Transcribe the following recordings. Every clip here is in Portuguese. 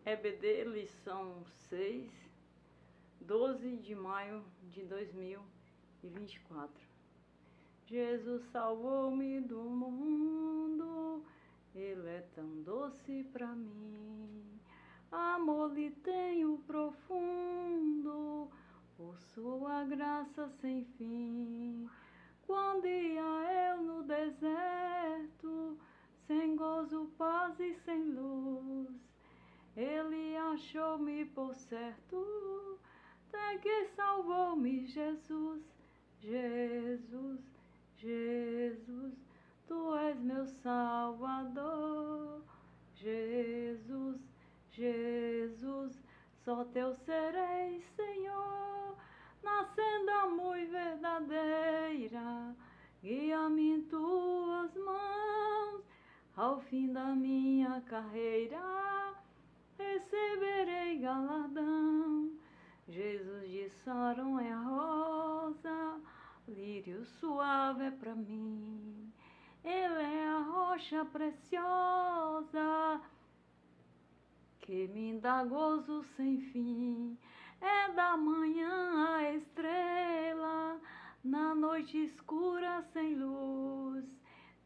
EBD, lição 6, 12 de maio de 2024. Jesus salvou-me do mundo, Ele é tão doce pra mim. Amor lhe tenho profundo, por sua graça sem fim. Quando ia eu no deserto, sem gozo, paz e sem luz, Ele achou-me por certo, até que salvou-me Jesus. Jesus, Jesus, Tu és meu Salvador. Jesus, Jesus, só Teu serei, Senhor, na senda muito verdadeira. Guia-me em Tuas mãos, ao fim da minha carreira receberei galardão. Jesus de Saron é a rosa, lírio suave é pra mim. Ele é a rocha preciosa, que me dá gozo sem fim. É da manhã a estrela, na noite escura sem luz.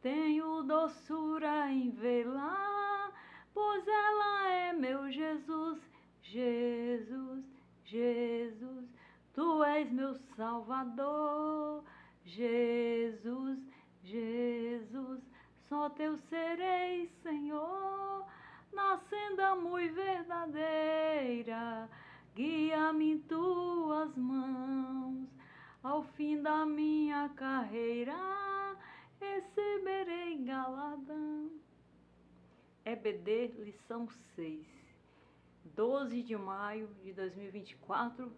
Tenho doçura em vê-la, pois ela é meu Jesus. Jesus, Jesus, Tu és meu Salvador. Jesus, Jesus, só Teu serei, Senhor, na senda muito verdadeira. Guia-me em Tuas mãos, ao fim da minha carreira receberei galardão. EBD, lição 6, 12 de maio de 2024,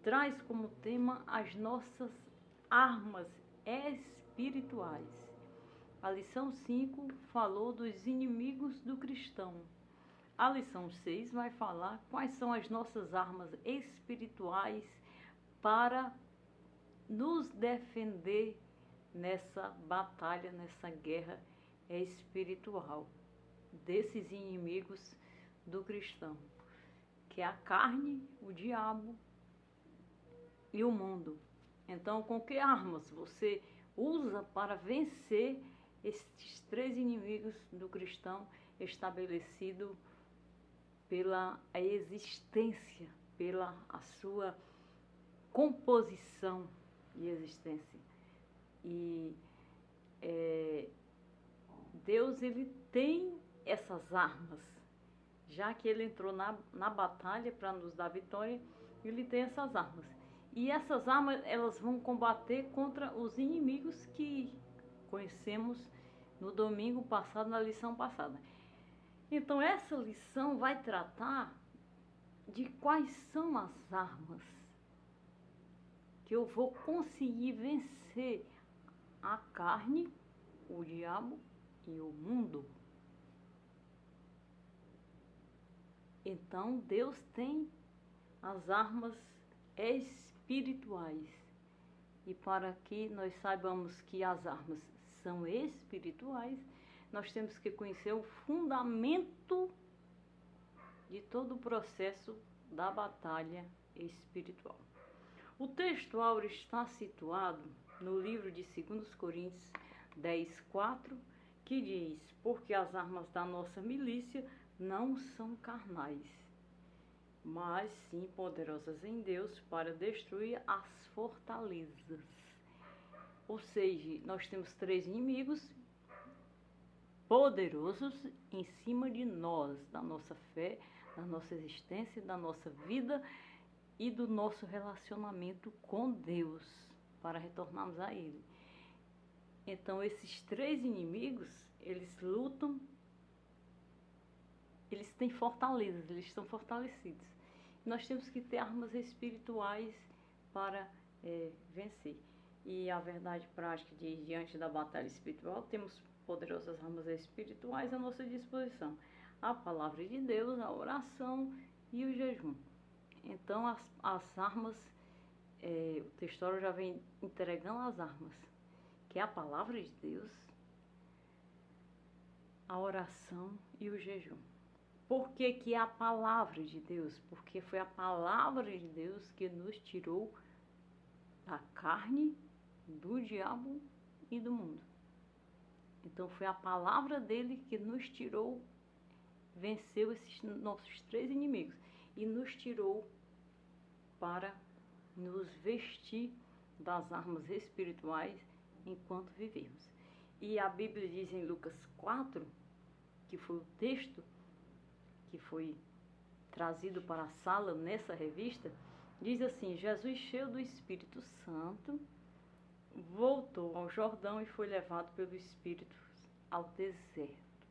traz como tema as nossas armas espirituais. A lição 5 falou dos inimigos do cristão. A lição 6 vai falar quais são as nossas armas espirituais para nos defender nessa batalha, nessa guerra espiritual desses inimigos do cristão, que é a carne, o diabo e o mundo. Então, com que armas você usa para vencer estes três inimigos do cristão estabelecido pela existência, pela a sua composição de existência? E Deus, ele tem essas armas, já que ele entrou na batalha para nos dar vitória, ele tem essas armas. E essas armas, elas vão combater contra os inimigos que conhecemos no domingo passado, na lição passada. Então, essa lição vai tratar de quais são as armas que eu vou conseguir vencer a carne, o diabo e o mundo. Então, Deus tem as armas espirituais. E para que nós saibamos que as armas são espirituais, nós temos que conhecer o fundamento de todo o processo da batalha espiritual. O texto áureo está situado no livro de 2 Coríntios 10:4, que diz: porque as armas da nossa milícia não são carnais, mas sim poderosas em Deus para destruir as fortalezas. Ou seja, nós temos três inimigos poderosos em cima de nós, da nossa fé, da nossa existência, da nossa vida e do nosso relacionamento com Deus, para retornarmos a Ele. Então, esses três inimigos, eles lutam, eles têm fortalezas, eles estão fortalecidos. Nós temos que ter armas espirituais para vencer. E a verdade prática diz: diante da batalha espiritual, temos poderosas armas espirituais à nossa disposição: a palavra de Deus, a oração e o jejum. Então, as armas, o texto já vem entregando as armas, que é a palavra de Deus, a oração e o jejum. Por que que é a palavra de Deus? Porque foi a palavra de Deus que nos tirou da carne, do diabo e do mundo. Então foi a palavra dele que nos tirou, venceu esses nossos três inimigos e nos tirou para nos vestir das armas espirituais enquanto vivemos. E a Bíblia diz em Lucas 4, que foi o texto que foi trazido para a sala nessa revista, diz assim: Jesus, cheio do Espírito Santo, voltou ao Jordão e foi levado pelo Espírito ao deserto.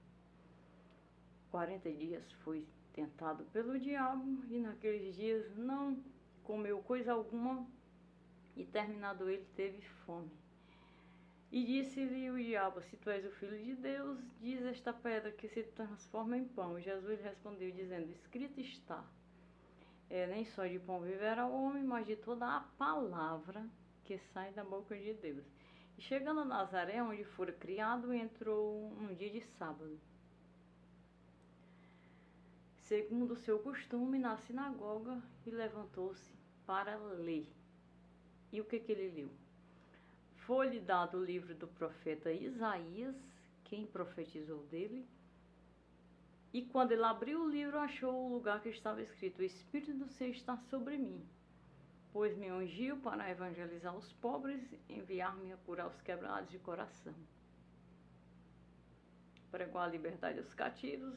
40 dias foi tentado pelo diabo e naqueles dias não comeu coisa alguma e terminado ele teve fome. E disse-lhe o diabo: se tu és o Filho de Deus, diz esta pedra que se transforma em pão. E Jesus lhe respondeu dizendo: escrito está, nem só de pão viverá o homem, mas de toda a palavra que sai da boca de Deus. E chegando a Nazaré, onde fora criado, entrou um dia de sábado, segundo o seu costume, na sinagoga, e levantou-se para ler. E o que ele leu? Foi-lhe dado o livro do profeta Isaías, quem profetizou dele. E quando ele abriu o livro, achou o lugar que estava escrito: o Espírito do Senhor está sobre mim, pois me ungiu para evangelizar os pobres, enviar-me a curar os quebrados de coração, pregar a liberdade aos cativos,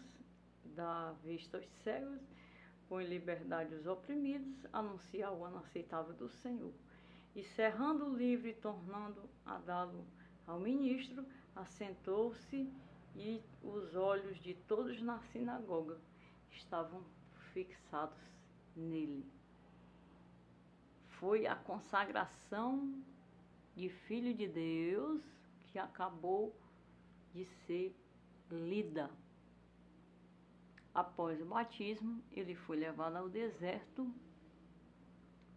dar vista aos cegos, pôr em liberdade os oprimidos, anunciar o ano aceitável do Senhor. E cerrando o livro e tornando a dá-lo ao ministro, assentou-se, e os olhos de todos na sinagoga estavam fixados nele. Foi a consagração de Filho de Deus que acabou de ser lida. Após o batismo, ele foi levado ao deserto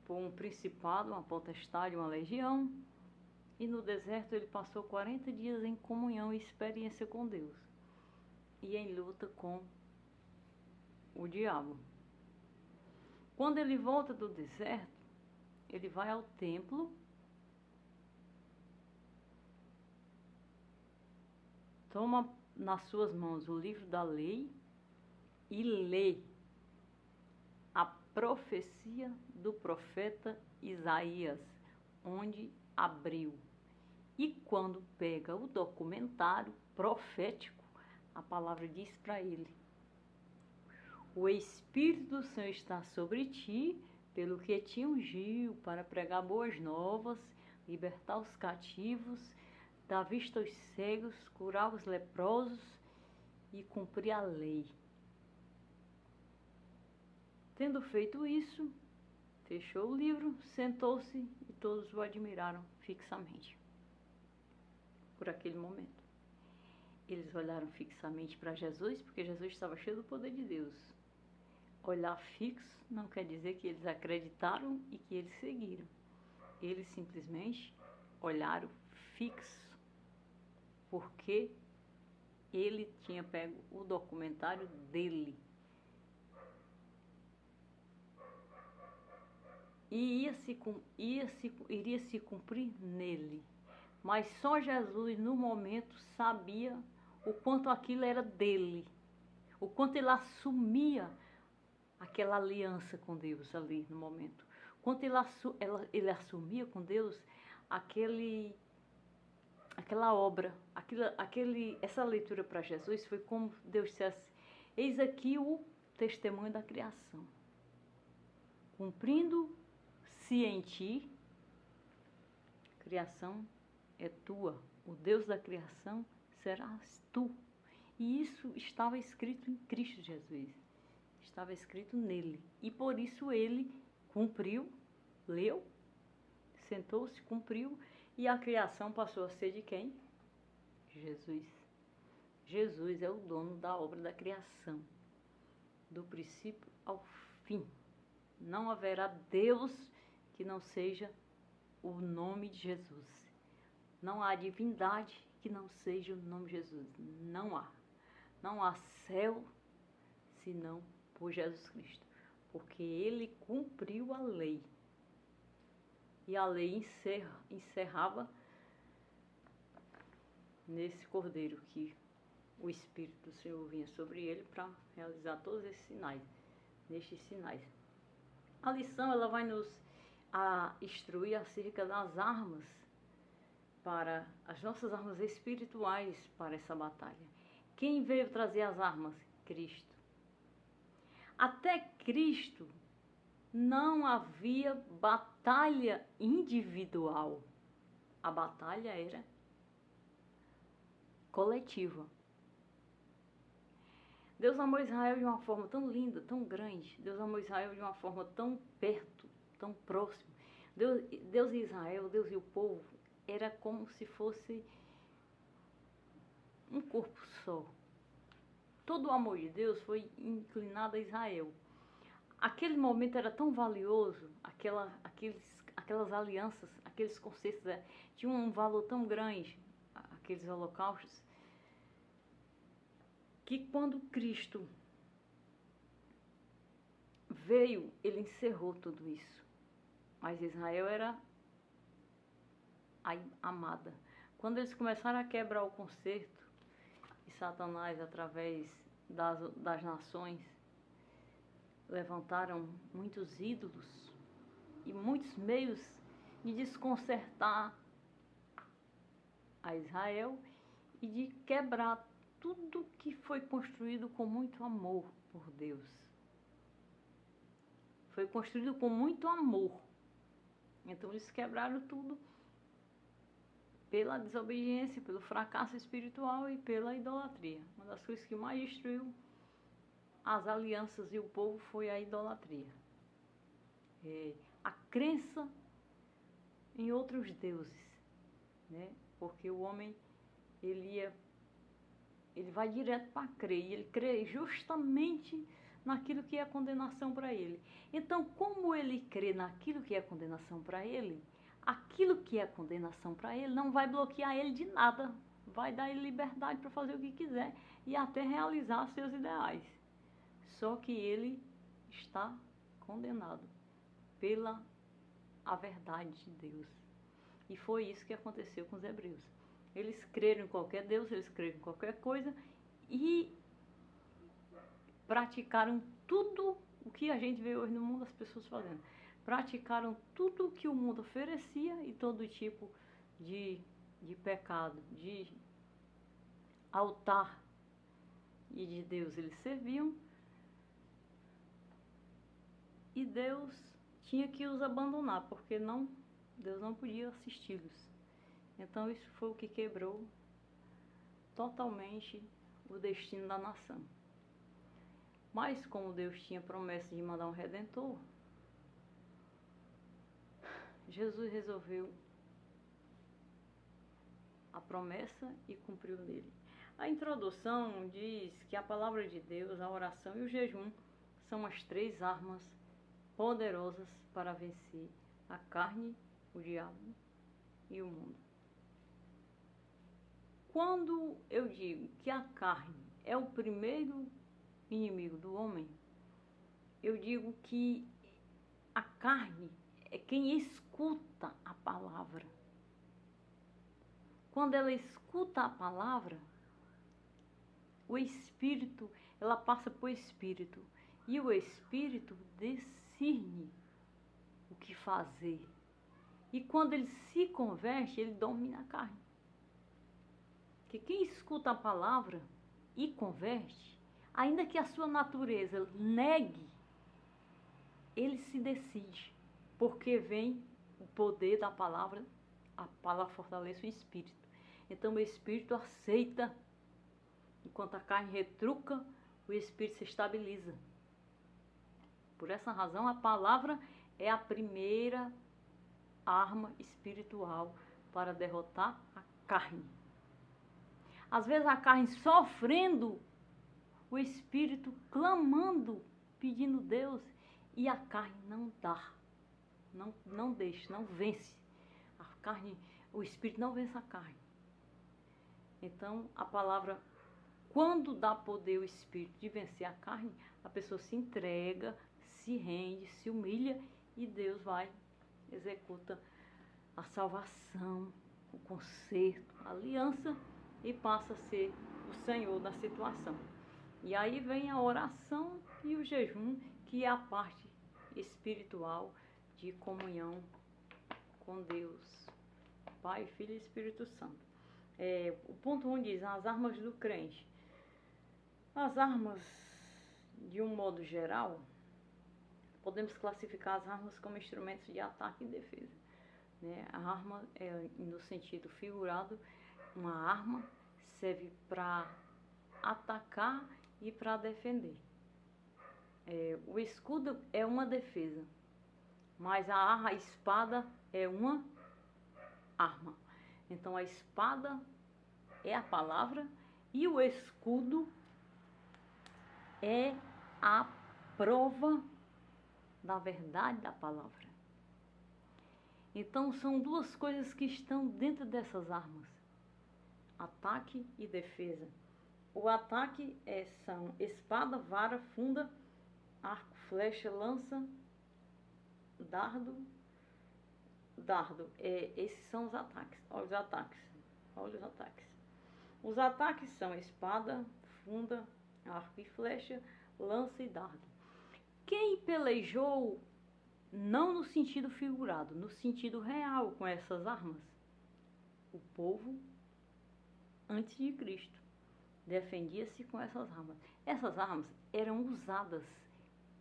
por um principado, uma potestade, uma legião, e no deserto ele passou 40 dias em comunhão e experiência com Deus e em luta com o diabo. Quando ele volta do deserto, ele vai ao templo, toma nas suas mãos o livro da lei e lê a profecia do profeta Isaías, onde abriu. E quando pega o documentário profético, a palavra diz para ele: o Espírito do Senhor está sobre ti, pelo que te ungiu para pregar boas novas, libertar os cativos, dar vista aos cegos, curar os leprosos e cumprir a lei. Tendo feito isso, fechou o livro, sentou-se e todos o admiraram fixamente. Por aquele momento, eles olharam fixamente para Jesus, porque Jesus estava cheio do poder de Deus. Olhar fixo não quer dizer que eles acreditaram e que eles seguiram. Eles simplesmente olharam fixo, porque ele tinha pego o documentário dele. E iria se cumprir nele. Mas só Jesus, no momento, sabia o quanto aquilo era dele, o quanto ele assumia aquela aliança com Deus ali no momento. Quanto ele assumia com Deus aquela obra, essa leitura para Jesus foi como Deus dissesse: eis aqui o testemunho da criação. Cumprindo-se em ti, criação é tua, o Deus da criação serás tu. E isso estava escrito em Cristo Jesus, estava escrito nele. E por isso ele cumpriu, leu, sentou-se, cumpriu, e a criação passou a ser de quem? Jesus. Jesus é o dono da obra da criação, do princípio ao fim. Não haverá Deus que não seja o nome de Jesus. Não há divindade que não seja o nome de Jesus. Não há. Não há céu senão por Jesus Cristo, porque ele cumpriu a lei. E a lei encerrava nesse cordeiro que o Espírito do Senhor vinha sobre ele para realizar todos esses sinais, nestes sinais. A lição ela vai nos instruir acerca das armas, para as nossas armas espirituais para essa batalha. Quem veio trazer as armas? Cristo. Até Cristo não havia batalha individual. A batalha era coletiva. Deus amou Israel de uma forma tão linda, tão grande. Deus amou Israel de uma forma tão perto, tão próximo. Deus e Israel, Deus e o povo, era como se fosse um corpo só. Todo o amor de Deus foi inclinado a Israel. Aquele momento era tão valioso, aquelas alianças, aqueles conceitos, tinham um valor tão grande, aqueles holocaustos, que quando Cristo veio, ele encerrou tudo isso. Mas Israel era a amada. Quando eles começaram a quebrar o concerto, e Satanás, através das nações, levantaram muitos ídolos e muitos meios de desconcertar a Israel e de quebrar tudo que foi construído com muito amor por Deus. Foi construído com muito amor. Então eles quebraram tudo pela desobediência, pelo fracasso espiritual e pela idolatria. Uma das coisas que mais destruiu as alianças e o povo foi a idolatria. A crença em outros deuses, né? Porque o homem, ele vai direto para crer, e ele crê justamente naquilo que é condenação para ele. Então, como ele crê naquilo que é condenação para ele, aquilo que é condenação para ele não vai bloquear ele de nada, vai dar ele liberdade para fazer o que quiser e até realizar seus ideais. Só que ele está condenado pela a verdade de Deus. E foi isso que aconteceu com os hebreus. Eles creram em qualquer Deus, eles creram em qualquer coisa e praticaram tudo o que a gente vê hoje no mundo as pessoas fazendo. Praticaram tudo o que o mundo oferecia e todo tipo de pecado, de altar e de Deus eles serviam. E Deus tinha que os abandonar, porque Deus não podia assisti-los. Então isso foi o que quebrou totalmente o destino da nação. Mas como Deus tinha promessa de mandar um Redentor, Jesus resolveu a promessa e cumpriu nele. A introdução diz que a palavra de Deus, a oração e o jejum são as 3 armas poderosas para vencer a carne, o diabo e o mundo. Quando eu digo que a carne é o primeiro inimigo do homem, eu digo que a carne é quem escuta a palavra. Quando ela escuta a palavra, o Espírito, ela passa para o Espírito. E o Espírito discerne o que fazer. E quando ele se converte, ele domina a carne. Porque quem escuta a palavra e converte, ainda que a sua natureza negue, ele se decide. Porque vem o poder da palavra, a palavra fortalece o Espírito. Então o Espírito aceita, enquanto a carne retruca, o Espírito se estabiliza. Por essa razão, a palavra é a primeira arma espiritual para derrotar a carne. Às vezes a carne sofrendo, o Espírito clamando, pedindo Deus, e a carne não dá, não deixa, não vence. A carne, o Espírito não vence a carne. Então, a palavra, quando dá poder ao Espírito de vencer a carne a pessoa se entrega, se rende, se humilha e Deus vai, executa a salvação, o conserto, a aliança e passa a ser o Senhor da situação. E aí vem a oração e o jejum, que é a parte espiritual de comunhão com Deus, Pai, Filho e Espírito Santo. O ponto 1 diz, as armas do crente. As armas, de um modo geral, podemos classificar as armas como instrumentos de ataque e defesa. Né? A arma, no sentido figurado, uma arma serve para atacar e para defender. O escudo é uma defesa, mas a espada é uma arma. Então a espada é a palavra e o escudo é a prova da verdade da palavra. Então são duas coisas que estão dentro dessas armas: ataque e defesa. O ataque são espada, vara, funda, arco, flecha, lança, dardo. Esses são os ataques. Olha os ataques. Os ataques são espada, funda, arco e flecha, lança e dardo. Quem pelejou não no sentido figurado, no sentido real com essas armas? O povo antes de Cristo defendia-se com essas armas. Essas armas eram usadas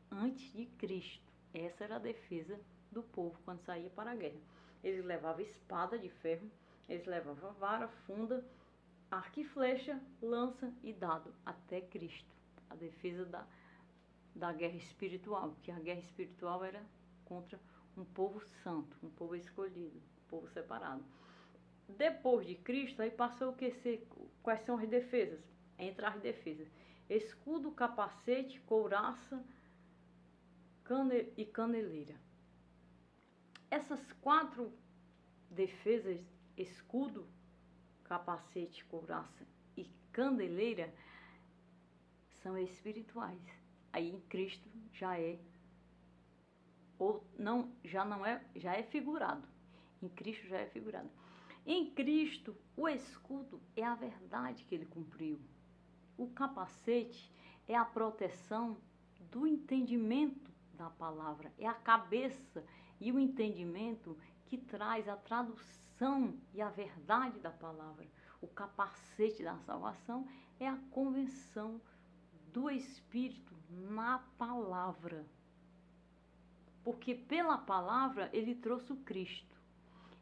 antes de Cristo. Essa era a defesa do povo quando saía para a guerra. Eles levavam espada de ferro, eles levavam vara, funda, arco e flecha, lança e dado, até Cristo. A defesa da guerra espiritual, porque a guerra espiritual era contra um povo santo, um povo escolhido, um povo separado. Depois de Cristo, aí passou o que ser? Quais são as defesas? Entre as defesas: escudo, capacete, couraça e caneleira. Essas 4 defesas, escudo, capacete, couraça e caneleira, são espirituais. Aí em Cristo já é figurado. Em Cristo já é figurado. Em Cristo, o escudo é a verdade que ele cumpriu. O capacete é a proteção do entendimento da palavra. É a cabeça e o entendimento que traz a tradução e a verdade da palavra. O capacete da salvação é a convenção do Espírito na palavra. Porque pela palavra ele trouxe o Cristo.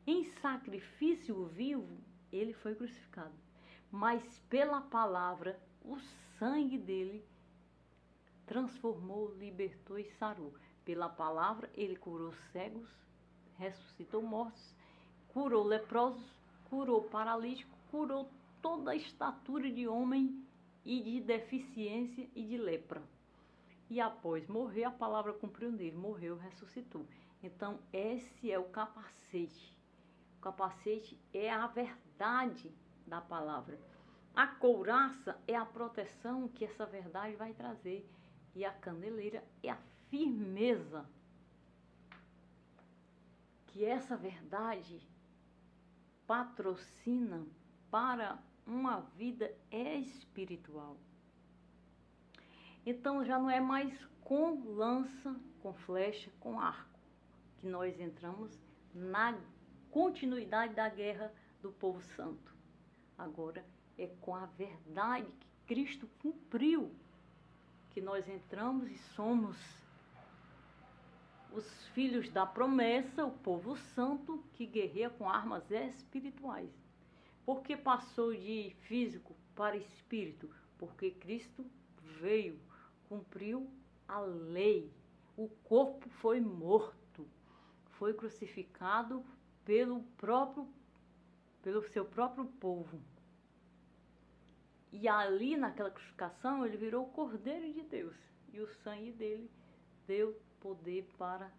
Em sacrifício vivo, ele foi crucificado. Mas pela palavra, o sangue dele transformou, libertou e sarou. Pela palavra, ele curou cegos, ressuscitou mortos, curou leprosos, curou paralítico, curou toda a estatura de homem e de deficiência e de lepra. E após morrer, a palavra cumpriu nele, morreu, ressuscitou. Então, esse é o capacete. O capacete é a verdade da palavra. A couraça é a proteção que essa verdade vai trazer. E a caneleira é a firmeza que essa verdade patrocina para uma vida espiritual. Então já não é mais com lança, com flecha, com arco que nós entramos na continuidade da guerra do povo santo. Agora é com a verdade que Cristo cumpriu que nós entramos e somos os filhos da promessa, o povo santo que guerreia com armas espirituais. Porque passou de físico para espírito? Porque Cristo veio, cumpriu a lei. O corpo foi morto, foi crucificado pelo seu próprio povo. E ali naquela crucificação ele virou o Cordeiro de Deus. E o sangue dele deu poder para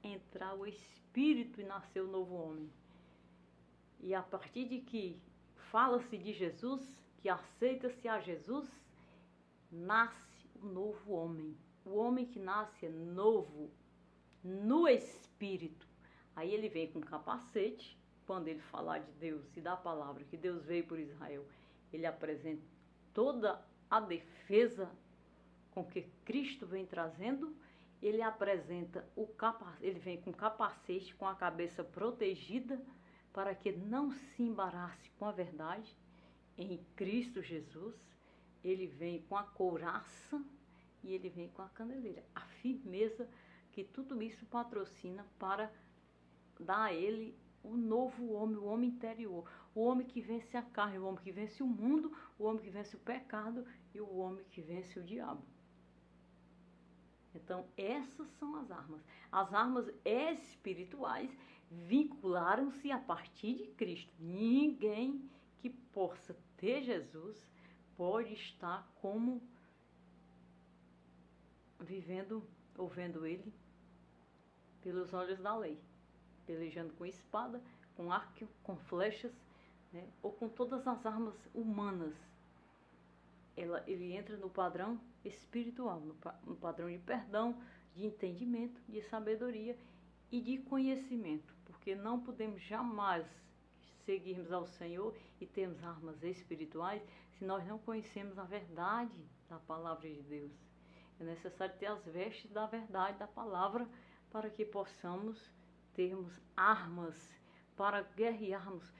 entrar o Espírito e nascer o novo homem. E a partir de que fala-se de Jesus, que aceita-se a Jesus, nasce o o novo homem. O homem que nasce é novo no espírito. Aí ele vem com capacete, quando ele falar de Deus e da palavra que Deus veio por Israel, ele apresenta toda a defesa com que Cristo vem trazendo. Ele apresenta ele vem com capacete, com a cabeça protegida, para que não se embarace com a verdade. Em Cristo Jesus, ele vem com a couraça e ele vem com a caneleira, a firmeza que tudo isso patrocina para dar a ele o novo homem, o homem interior, o homem que vence a carne, o homem que vence o mundo, o homem que vence o pecado e o homem que vence o diabo. Então, essas são as armas. As armas espirituais vincularam-se a partir de Cristo. Ninguém que possa ter Jesus pode estar como vivendo ou vendo ele pelos olhos da lei, pelejando com espada, com arco, com flechas, né, ou com todas as armas humanas. Ele entra no padrão espiritual, no padrão de perdão, de entendimento, de sabedoria e de conhecimento, porque não podemos jamais seguirmos ao Senhor e termos armas espirituais se nós não conhecemos a verdade da palavra de Deus. É necessário ter as vestes da verdade da palavra para que possamos termos armas para guerrearmos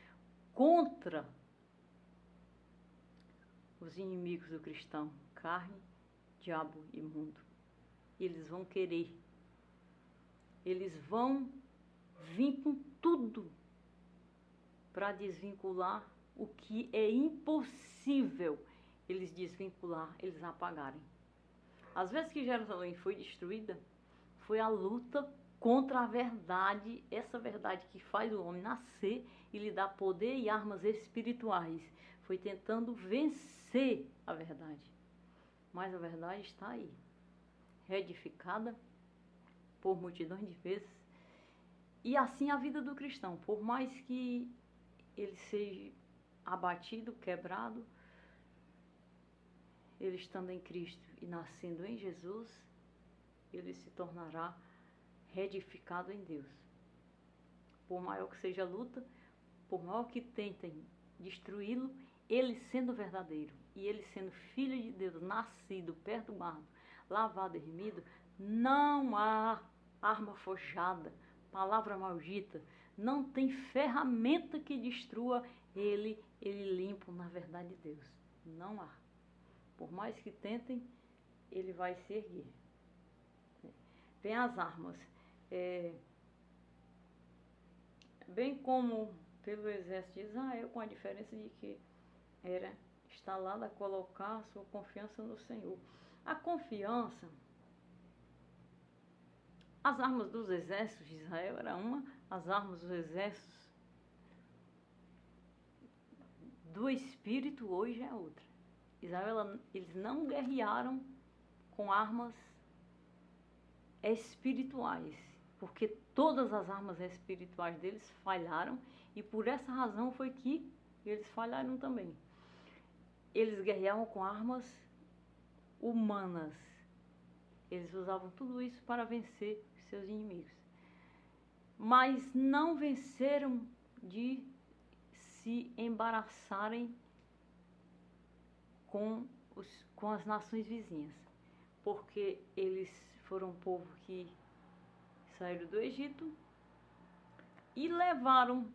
contra os inimigos do cristão, carne, diabo e mundo. Eles vão querer, eles vão vir com tudo para desvincular o que é impossível eles desvincular, eles apagarem. Às vezes que Jerusalém foi destruída, foi a luta contra a verdade, essa verdade que faz o homem nascer e lhe dá poder e armas espirituais. Foi tentando vencer a verdade. Mas a verdade está aí, reedificada por multidões de vezes. E assim a vida do cristão, por mais que ele seja abatido, quebrado, ele estando em Cristo e nascendo em Jesus, ele se tornará reedificado em Deus. Por maior que seja a luta, por maior que tentem destruí-lo, ele sendo verdadeiro e ele sendo filho de Deus, nascido, perdoado, lavado e remido, não há arma forjada, palavra maldita, não tem ferramenta que destrua ele limpo na verdade de Deus. Não há. Por mais que tentem, ele vai se erguer. Vem as armas. Bem como pelo exército de Israel, com a diferença de que era instalado a colocar a sua confiança no Senhor. A confiança, as armas dos exércitos de Israel era uma, as armas dos exércitos do Espírito hoje é outra. Israel, eles não guerrearam com armas espirituais, porque todas as armas espirituais deles falharam e por essa razão foi que eles falharam também. Eles guerreavam com armas humanas. Eles usavam tudo isso para vencer seus inimigos. Mas não venceram de se embaraçarem com as nações vizinhas, porque eles foram um povo que saíram do Egito e levaram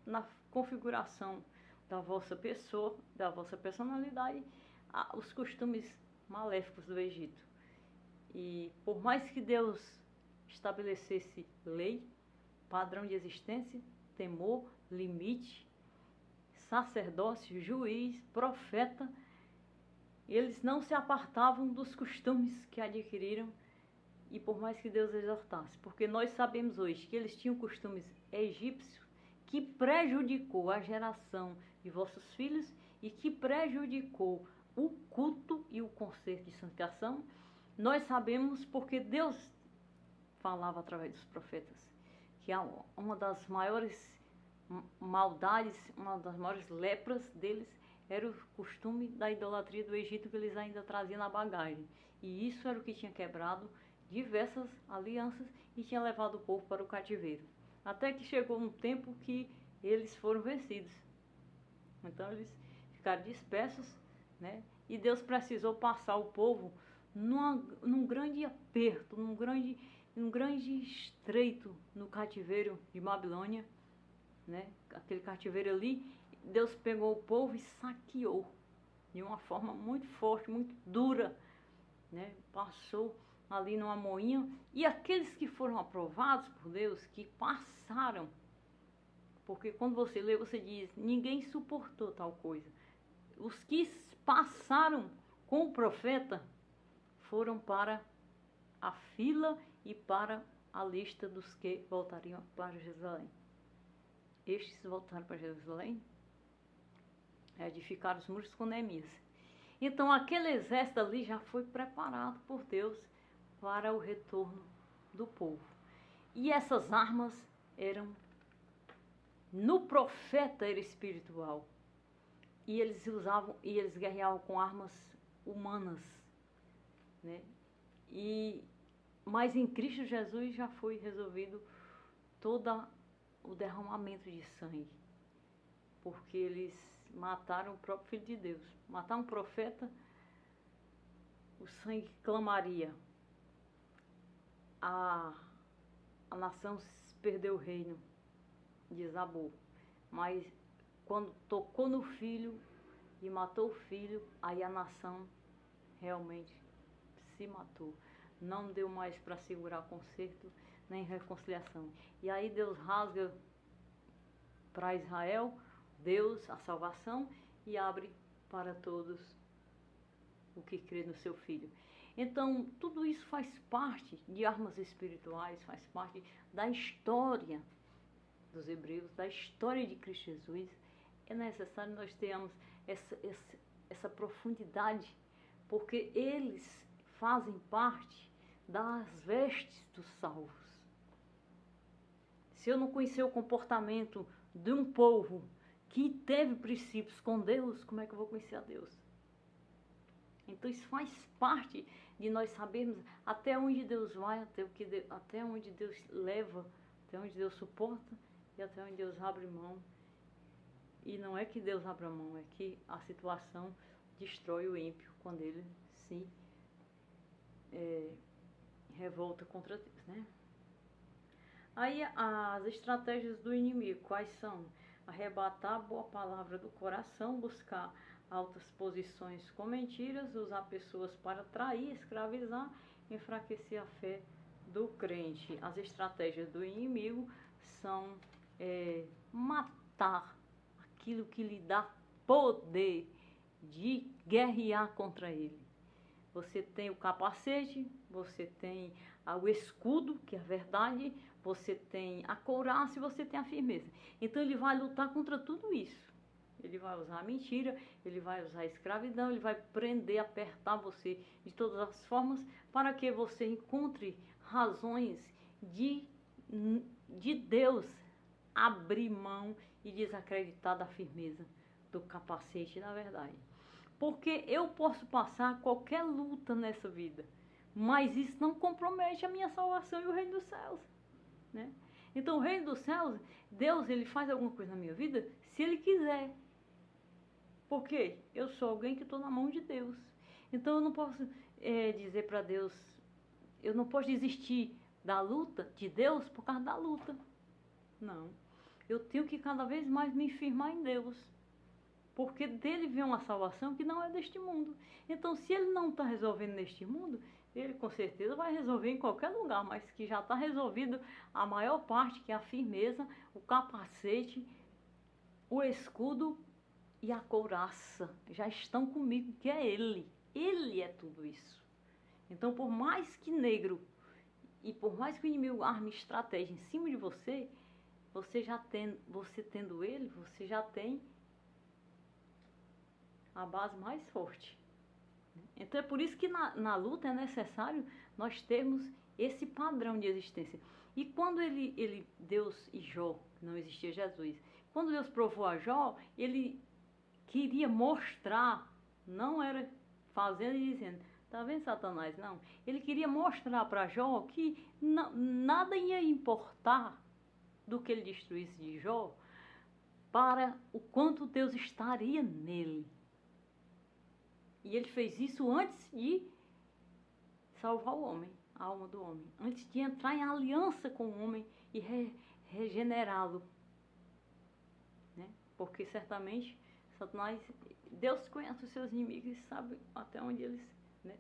na configuração da vossa pessoa, da vossa personalidade, os costumes maléficos do Egito. E por mais que Deus estabelecesse lei, padrão de existência, temor, limite, sacerdócio, juiz, profeta, eles não se apartavam dos costumes que adquiriram, e por mais que Deus exortasse, porque nós sabemos hoje que eles tinham costumes egípcios que prejudicou a geração de vossos filhos e que prejudicou o culto e o concerto de santificação. Nós sabemos porque Deus falava através dos profetas que uma das maiores maldades, uma das maiores lepras deles era o costume da idolatria do Egito que eles ainda traziam na bagagem. E isso era o que tinha quebrado diversas alianças e tinha levado o povo para o cativeiro. Até que chegou um tempo que eles foram vencidos. Então eles ficaram dispersos, né? E Deus precisou passar o povo num grande aperto, num grande estreito no cativeiro de Babilônia, né? Aquele cativeiro ali, Deus pegou o povo e saqueou de uma forma muito forte, muito dura, né? Passou ali numa moinha, e aqueles que foram aprovados por Deus, que passaram, porque quando você lê, você diz, ninguém suportou tal coisa. Os que passaram com o profeta foram para a fila e para a lista dos que voltariam para Jerusalém. Estes voltaram para Jerusalém, edificaram os muros com Neemias. Então aquele exército ali já foi preparado por Deus para o retorno do povo. E essas armas eram, no profeta era espiritual. E eles guerreavam com armas humanas, né? Mas em Cristo Jesus já foi resolvido todo o derramamento de sangue. Porque eles mataram o próprio Filho de Deus. Matar um profeta, o sangue clamaria. A nação perdeu o reino, desabou. Mas quando tocou no filho e matou o filho, aí a nação realmente se matou. Não deu mais para segurar conserto nem reconciliação. E aí Deus rasga para Israel, Deus, a salvação, e abre para todos o que crê no seu filho. Então, tudo isso faz parte de armas espirituais, faz parte da história dos hebreus, da história de Cristo Jesus. É necessário nós tenhamos essa profundidade, porque eles fazem parte das vestes dos salvos. Se eu não conhecer o comportamento de um povo que teve princípios com Deus, como é que eu vou conhecer a Deus? Então isso faz parte de nós sabermos até onde Deus vai, até onde Deus leva, até onde Deus suporta e até onde Deus abre mão. E não é que Deus abra mão, é que a situação destrói o ímpio quando ele se revolta contra Deus, né? Aí as estratégias do inimigo, quais são? Arrebatar a boa palavra do coração, buscar altas posições com mentiras, usar pessoas para trair, escravizar, enfraquecer a fé do crente. As estratégias do inimigo são matar aquilo que lhe dá poder de guerrear contra ele. Você tem o capacete, você tem o escudo, que é a verdade, você tem a couraça e você tem a firmeza. Então ele vai lutar contra tudo isso. Ele vai usar a mentira, ele vai usar a escravidão, ele vai prender, apertar você de todas as formas para que você encontre razões de Deus abrir mão e desacreditar da firmeza do capacete da verdade. Porque eu posso passar qualquer luta nessa vida, mas isso não compromete a minha salvação e o reino dos céus, né? Então o reino dos céus, Deus, ele faz alguma coisa na minha vida se ele quiser. Porque eu sou alguém que estou na mão de Deus. Então eu não posso dizer para Deus, eu não posso desistir da luta de Deus por causa da luta. Não. Eu tenho que cada vez mais me firmar em Deus. Porque dele vem uma salvação que não é deste mundo. Então se ele não está resolvendo neste mundo, ele com certeza vai resolver em qualquer lugar, mas que já está resolvido a maior parte, que é a firmeza, o capacete, o escudo e a couraça. Já estão comigo, que é ele. Ele é tudo isso. Então, por mais que negro e por mais que o inimigo arme estratégia em cima de você, você tendo ele, você já tem a base mais forte. Então é por isso que na luta é necessário nós termos esse padrão de existência. E quando Deus e Jó, não existia Jesus, quando Deus provou a Jó, ele queria mostrar, não era fazendo e dizendo, tá vendo, Satanás? Não. Ele queria mostrar para Jó que nada ia importar do que ele destruísse de Jó para o quanto Deus estaria nele. E ele fez isso antes de salvar o homem, a alma do homem. Antes de entrar em aliança com o homem e regenerá-lo. Né? Porque certamente Satanás, Deus conhece os seus inimigos e sabe até onde eles... Né?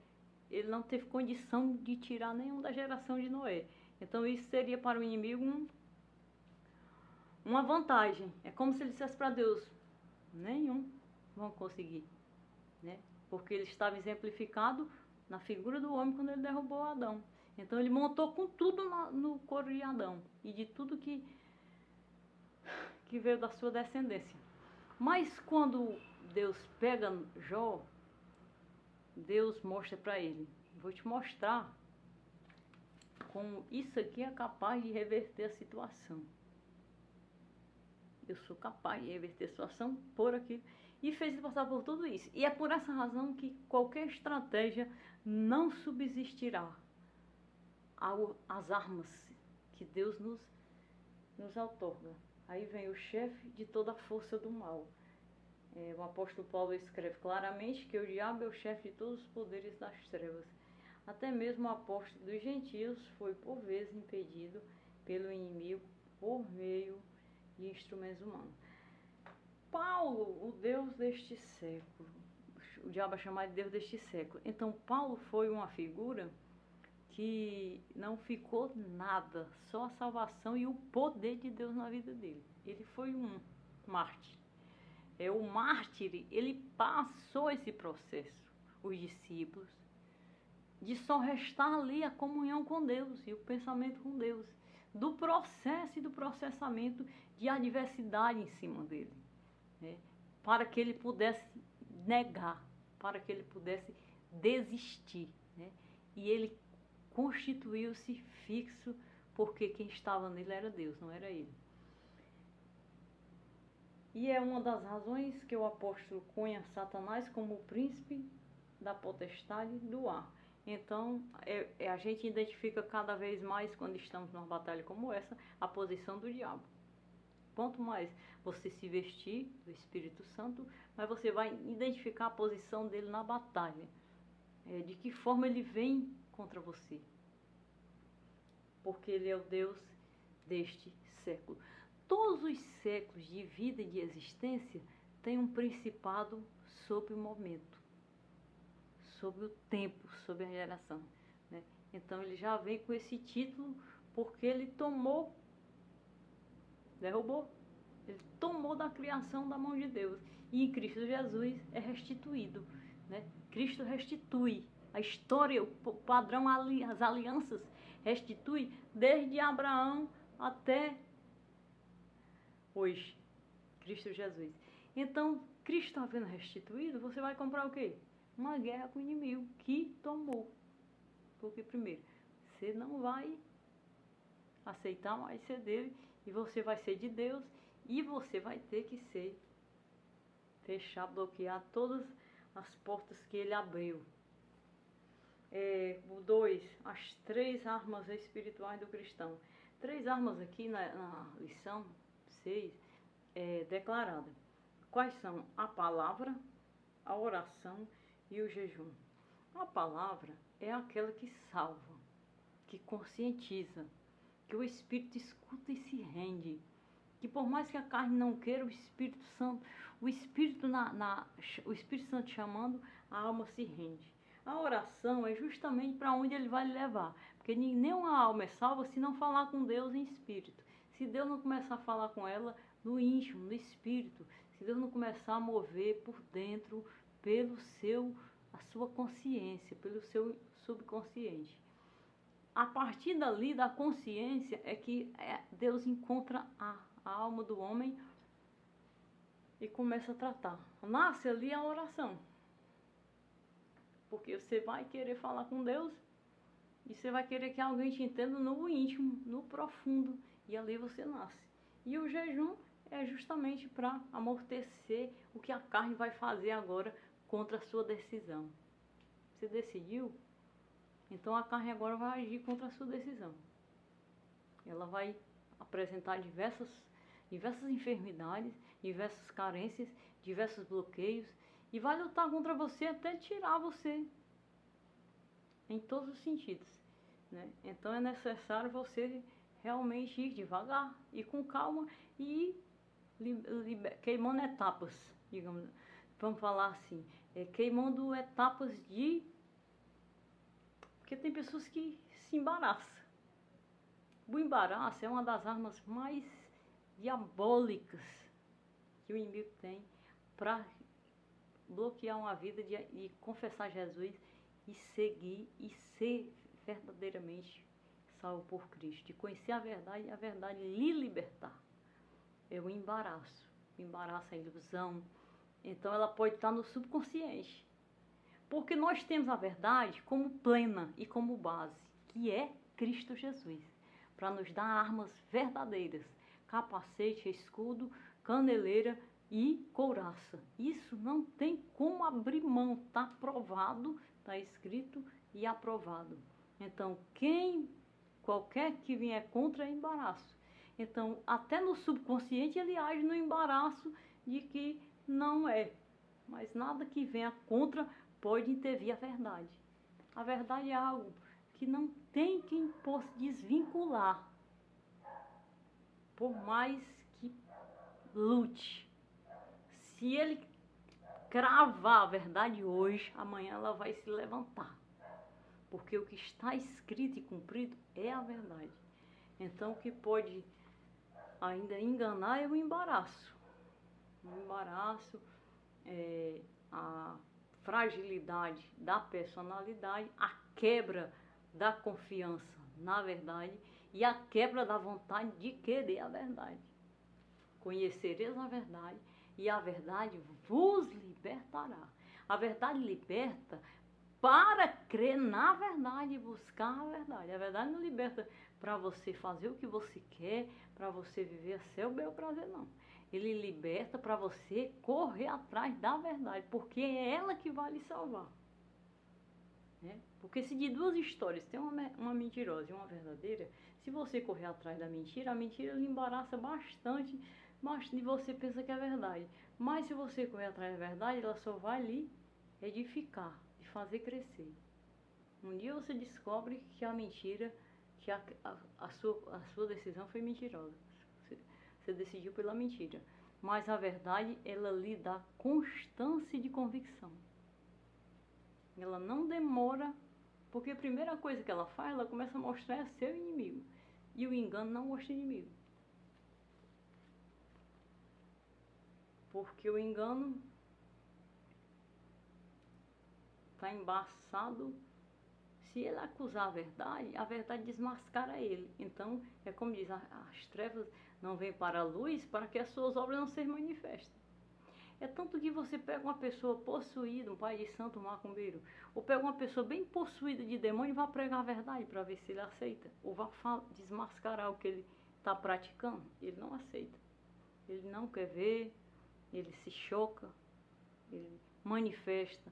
Ele não teve condição de tirar nenhum da geração de Noé. Então isso seria para o inimigo uma vantagem. É como se ele dissesse para Deus, nenhum vão conseguir. Né? Porque ele estava exemplificado na figura do homem quando ele derrubou Adão. Então ele montou com tudo no corpo de Adão. E de tudo que veio da sua descendência. Mas quando Deus pega Jó, Deus mostra para ele, vou te mostrar como isso aqui é capaz de reverter a situação. Eu sou capaz de reverter a situação por aquilo. E fez ele passar por tudo isso. E é por essa razão que qualquer estratégia não subsistirá às armas que Deus nos outorga. Aí vem o chefe de toda a força do mal. O apóstolo Paulo escreve claramente que o diabo é o chefe de todos os poderes das trevas. Até mesmo o apóstolo dos gentios foi por vezes impedido pelo inimigo por meio de instrumentos humanos. Paulo, o Deus deste século, o diabo é chamado de Deus deste século. Então Paulo foi uma figura que não ficou nada, só a salvação e o poder de Deus na vida dele. Ele foi um mártir. O mártir, ele passou esse processo, os discípulos, de só restar ali a comunhão com Deus e o pensamento com Deus, do processo e do processamento de adversidade em cima dele, né? Para que ele pudesse negar, para que ele pudesse desistir, né? E ele constituiu-se fixo, porque quem estava nele era Deus, não era ele. E é uma das razões que o apóstolo cunha Satanás como o príncipe da potestade do ar. Então, a gente identifica cada vez mais, quando estamos numa batalha como essa, a posição do diabo. Quanto mais você se vestir do Espírito Santo, mas você vai identificar a posição dele na batalha. De que forma ele vem contra você. Porque ele é o Deus deste século. Todos os séculos de vida e de existência têm um principado sobre o momento, sobre o tempo, sobre a geração, né? Então ele já vem com esse título porque ele derrubou, ele tomou da criação da mão de Deus. E em Cristo Jesus é restituído, né? Cristo restitui a história, o padrão, as alianças, restitui desde Abraão até hoje, Cristo Jesus. Então, Cristo havendo restituído, você vai comprar o quê? Uma guerra com o inimigo que tomou. Porque, primeiro, você não vai aceitar mais ser dele, e você vai ser de Deus, e você vai ter que fechar, bloquear todas as portas que ele abriu. O 2, as 3 armas espirituais do cristão. 3 armas aqui na lição 6 declarada. Quais são? A palavra, a oração e o jejum. A palavra é aquela que salva, que conscientiza, que o Espírito escuta e se rende. Que por mais que a carne não queira, o Espírito Santo, o Espírito Santo chamando, a alma se rende. A oração é justamente para onde ele vai levar. Porque nenhuma alma é salva se não falar com Deus em espírito. Se Deus não começar a falar com ela no íntimo, no espírito, se Deus não começar a mover por dentro, a sua consciência, pelo seu subconsciente. A partir dali, da consciência, é que Deus encontra a alma do homem e começa a tratar. Nasce ali a oração. Porque você vai querer falar com Deus e você vai querer que alguém te entenda no íntimo, no profundo. E ali você nasce. E o jejum é justamente para amortecer o que a carne vai fazer agora contra a sua decisão. Você decidiu? Então a carne agora vai agir contra a sua decisão. Ela vai apresentar diversas enfermidades, diversas carências, diversos bloqueios e vai lutar contra você até tirar você em todos os sentidos, né? Então é necessário você realmente ir devagar, ir com calma e queimando etapas, digamos, vamos falar assim, queimando etapas de... Porque tem pessoas que se embaraçam. O embaraço é uma das armas mais diabólicas que o inimigo tem para bloquear uma vida de confessar Jesus e seguir e ser verdadeiramente salvo por Cristo, de conhecer a verdade e a verdade lhe libertar. É o embaraço. O embaraço é a ilusão. Então ela pode estar no subconsciente. Porque nós temos a verdade como plena e como base, que é Cristo Jesus, para nos dar armas verdadeiras, capacete, escudo, caneleira e couraça. Isso não tem como abrir mão, está provado, está escrito e aprovado. Então, qualquer que vier contra é embaraço. Então, até no subconsciente ele age no embaraço de que não é. Mas nada que venha contra pode intervir a verdade. A verdade é algo que não tem quem possa desvincular, por mais que lute. Se ele cravar a verdade hoje, amanhã ela vai se levantar. Porque o que está escrito e cumprido é a verdade. Então o que pode ainda enganar é o embaraço. O embaraço é a fragilidade da personalidade, a quebra da confiança na verdade e a quebra da vontade de querer a verdade. Conhecereis a verdade e a verdade vos libertará. A verdade liberta para crer na verdade e buscar a verdade. A verdade não liberta para você fazer o que você quer, para você viver a seu bel prazer, não. Ele liberta para você correr atrás da verdade, porque é ela que vai lhe salvar. Né? Porque se de duas histórias tem uma mentirosa e uma verdadeira, se você correr atrás da mentira, a mentira lhe embaraça bastante, mas você pensa que é verdade. Mas se você correr atrás da verdade, ela só vai lhe edificar, lhe fazer crescer. Um dia você descobre que a mentira, que a sua decisão foi mentirosa. Você decidiu pela mentira. Mas a verdade, ela lhe dá constância de convicção. Ela não demora, porque a primeira coisa que ela faz, ela começa a mostrar seu inimigo. E o engano não mostra inimigo. Porque o engano está embaçado. Se ele acusar a verdade desmascara ele. Então, é como diz, as trevas não vêm para a luz para que as suas obras não sejam manifestas. É tanto que você pega uma pessoa possuída, um pai de santo, um macumbeiro, ou pega uma pessoa bem possuída de demônio e vai pregar a verdade para ver se ele aceita. Ou vai desmascarar o que ele está praticando. Ele não aceita. Ele não quer ver, ele se choca, ele manifesta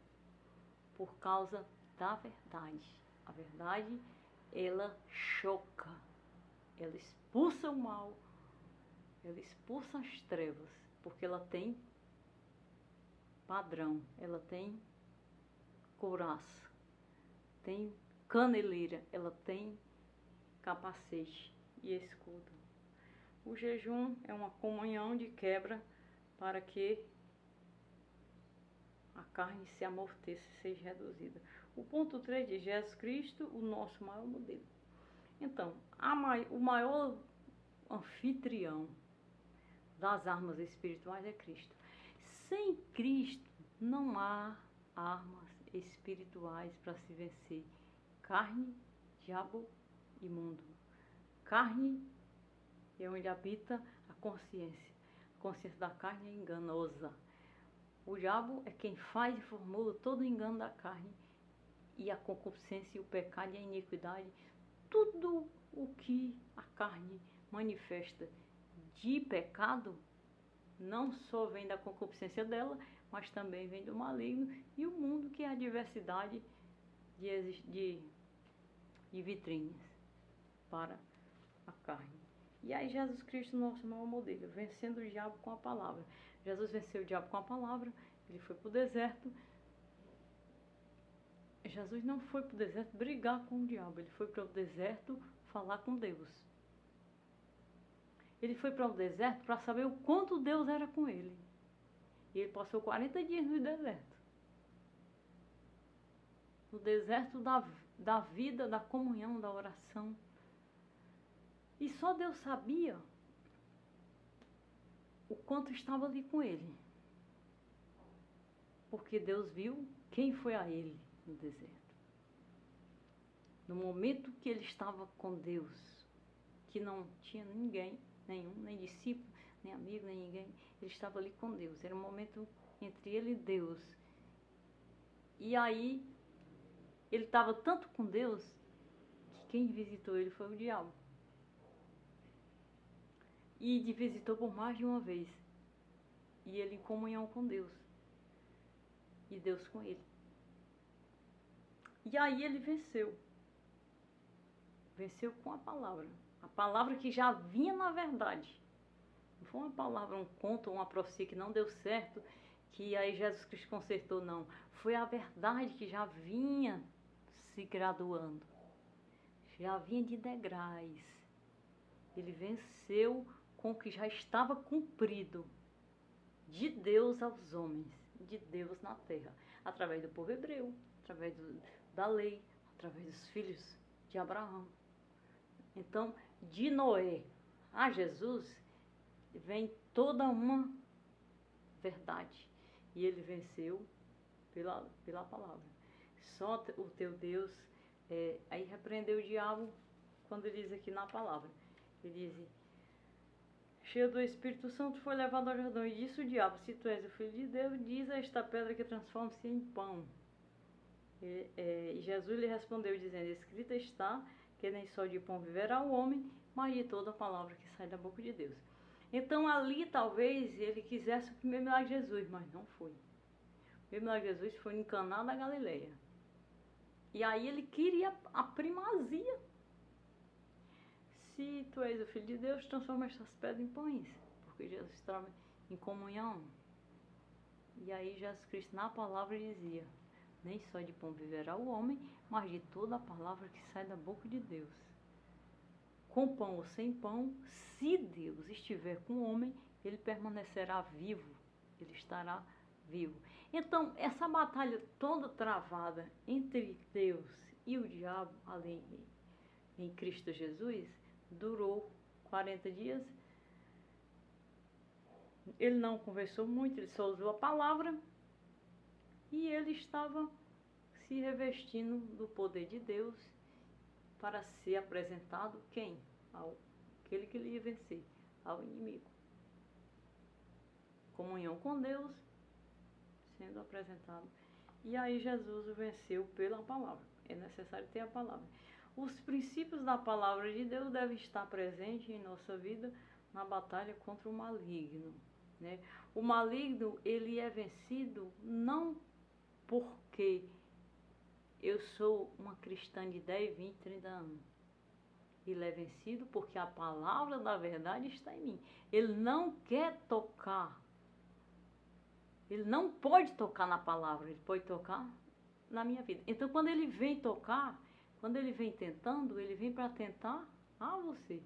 por causa da verdade. A verdade, ela choca, ela expulsa o mal, ela expulsa as trevas, porque ela tem padrão, ela tem couraça, tem caneleira, ela tem capacete e escudo. O jejum é uma comunhão de quebra para que a carne se amorteça e seja reduzida. O ponto 3 de Jesus Cristo, o nosso maior modelo. Então, o maior anfitrião das armas espirituais é Cristo. Sem Cristo não há armas espirituais para se vencer carne, diabo e mundo. Carne é onde habita a consciência. A consciência da carne é enganosa. O diabo é quem faz e formula todo o engano da carne e a concupiscência e o pecado e a iniquidade. Tudo o que a carne manifesta de pecado não só vem da concupiscência dela, mas também vem do maligno, e o mundo, que é a diversidade de vitrines para a carne. E aí Jesus Cristo, nosso maior modelo, vencendo o diabo com a palavra. Jesus venceu o diabo com a palavra, ele foi para o deserto. Jesus não foi para o deserto brigar com o diabo, ele foi para o deserto falar com Deus. Ele foi para o deserto para saber o quanto Deus era com ele. E ele passou 40 dias no deserto. No deserto da vida, da comunhão, da oração. E só Deus sabia o quanto estava ali com ele. Porque Deus viu quem foi a ele no deserto. No momento que ele estava com Deus, que não tinha ninguém, nem discípulo, nem amigo, nem ninguém, ele estava ali com Deus. Era um momento entre ele e Deus. E aí, ele estava tanto com Deus, que quem visitou ele foi o diabo. E visitou por mais de uma vez. E ele em comunhão com Deus. E Deus com ele. E aí ele venceu. Venceu com a palavra. A palavra que já vinha na verdade. Não foi uma palavra, um conto, uma profecia que não deu certo, que aí Jesus Cristo consertou, não. Foi a verdade que já vinha se graduando. Já vinha de degraus. Ele venceu com o que já estava cumprido. De Deus aos homens. De Deus na terra. Através do povo hebreu. Através da lei. Através dos filhos de Abraão. Então, de Noé a Jesus, vem toda uma verdade. E ele venceu pela palavra. Só o teu Deus, aí repreendeu o diabo, quando ele diz aqui na palavra. Ele diz, cheio do Espírito Santo, foi levado ao Jordão. E disse o diabo, se tu és o Filho de Deus, diz a esta pedra que transforma-se em pão. E Jesus lhe respondeu, dizendo, escrita está, que nem só de pão viverá o homem, mas de toda a palavra que sai da boca de Deus. Então ali talvez ele quisesse o primeiro milagre de Jesus, mas não foi. O primeiro milagre de Jesus foi em Caná da Galileia. E aí ele queria a primazia. Se tu és o Filho de Deus, transforma estas pedras em pães. Porque Jesus estava em comunhão. E aí Jesus Cristo na palavra dizia, nem só de pão viverá o homem, mas de toda a palavra que sai da boca de Deus. Com pão ou sem pão, se Deus estiver com o homem, ele permanecerá vivo, ele estará vivo. Então, essa batalha toda travada entre Deus e o diabo, ali em Cristo Jesus, durou 40 dias. Ele não conversou muito, ele só usou a palavra. E ele estava se revestindo do poder de Deus para ser apresentado quem? Aquele que ele ia vencer, ao inimigo. Comunhão com Deus, sendo apresentado. E aí Jesus o venceu pela palavra. É necessário ter a palavra. Os princípios da palavra de Deus devem estar presentes em nossa vida na batalha contra o maligno, né? O maligno, ele é vencido não porque eu sou uma cristã de 10, 20, 30 anos. Ele é vencido porque a palavra da verdade está em mim. Ele não quer tocar. Ele não pode tocar na palavra, ele pode tocar na minha vida. Então, quando ele vem tocar, quando ele vem tentando, ele vem para tentar a você.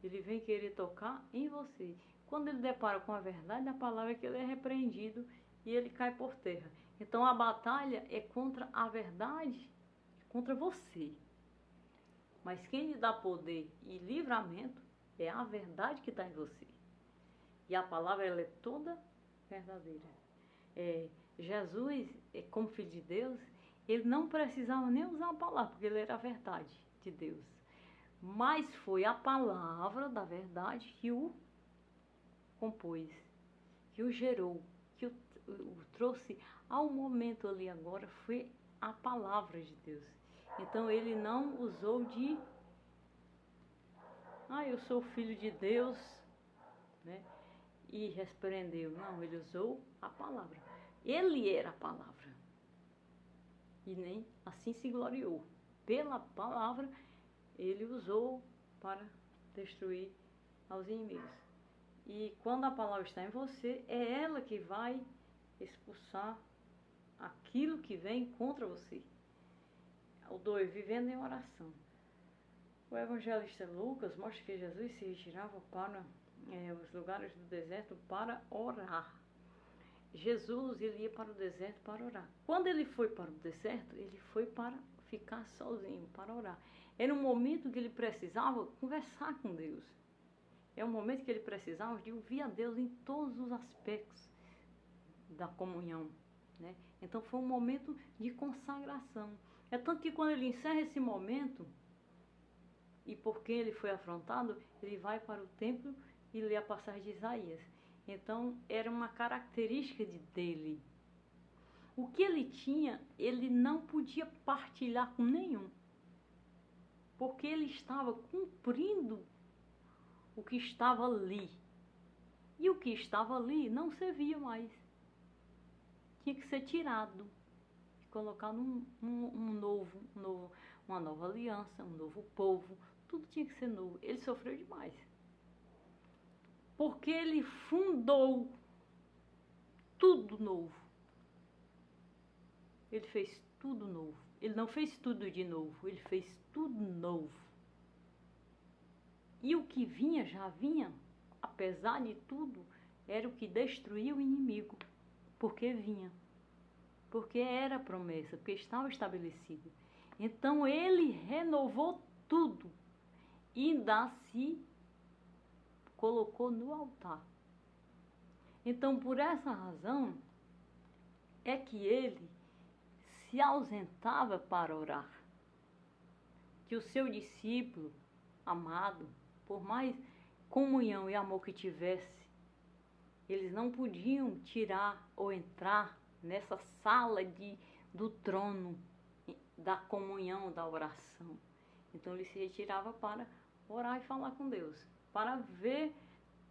Ele vem querer tocar em você. Quando ele depara com a verdade da palavra, é que ele é repreendido e ele cai por terra. Então, a batalha é contra a verdade, contra você. Mas quem lhe dá poder e livramento é a verdade que está em você. E a palavra, ela é toda verdadeira. Jesus, como Filho de Deus, ele não precisava nem usar a palavra, porque ele era a verdade de Deus. Mas foi a palavra da verdade que o compôs, que o gerou, que o trouxe ao momento ali agora, foi a palavra de Deus. Então ele não usou de, eu sou filho de Deus, né? e repreendeu. Não, ele usou a palavra. Ele era a palavra. E nem assim se gloriou. Pela palavra, ele usou para destruir aos inimigos. E quando a palavra está em você, é ela que vai expulsar aquilo que vem contra você. O 2, vivendo em oração. O evangelista Lucas mostra que Jesus se retirava para os lugares do deserto para orar. Jesus, ele ia para o deserto para orar. Quando ele foi para o deserto, ele foi para ficar sozinho, para orar. Era um momento que ele precisava conversar com Deus. É um momento que ele precisava de ouvir a Deus em todos os aspectos da comunhão, né? Então foi um momento de consagração. É tanto que quando ele encerra esse momento, e porque ele foi afrontado, ele vai para o templo e lê a passagem de Isaías. Então era uma característica dele. O que ele tinha, ele não podia partilhar com nenhum, porque ele estava cumprindo o que estava ali. E o que estava ali não servia mais. Tinha que ser tirado e colocado uma nova aliança, um novo povo. Tudo tinha que ser novo. Ele sofreu demais. Porque ele fundou tudo novo. Ele fez tudo novo. Ele não fez tudo de novo, ele fez tudo novo. E o que vinha, já vinha, apesar de tudo, era o que destruía o inimigo. Porque vinha. Porque era a promessa, porque estava estabelecido. Então ele renovou tudo. E ainda se colocou no altar. Então, por essa razão, é que ele se ausentava para orar. Que o seu discípulo amado, por mais comunhão e amor que tivesse, eles não podiam tirar ou entrar nessa sala do trono da comunhão, da oração. Então ele se retirava para orar e falar com Deus, para ver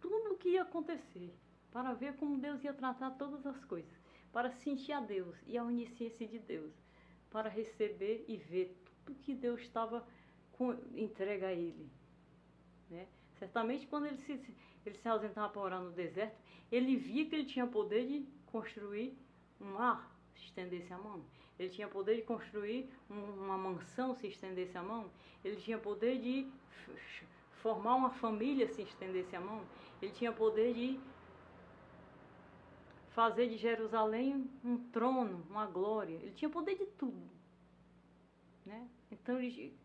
tudo o que ia acontecer, para ver como Deus ia tratar todas as coisas, para sentir a Deus e a onisciência de Deus, para receber e ver tudo que Deus estava entregue a ele, né? Certamente quando ele se ausentava para orar no deserto, ele via que ele tinha poder de construir um mar, se estendesse a mão. Ele tinha poder de construir uma mansão, se estendesse a mão. Ele tinha poder de formar uma família, se estendesse a mão. Ele tinha poder de fazer de Jerusalém um trono, uma glória. Ele tinha poder de tudo, né? Então,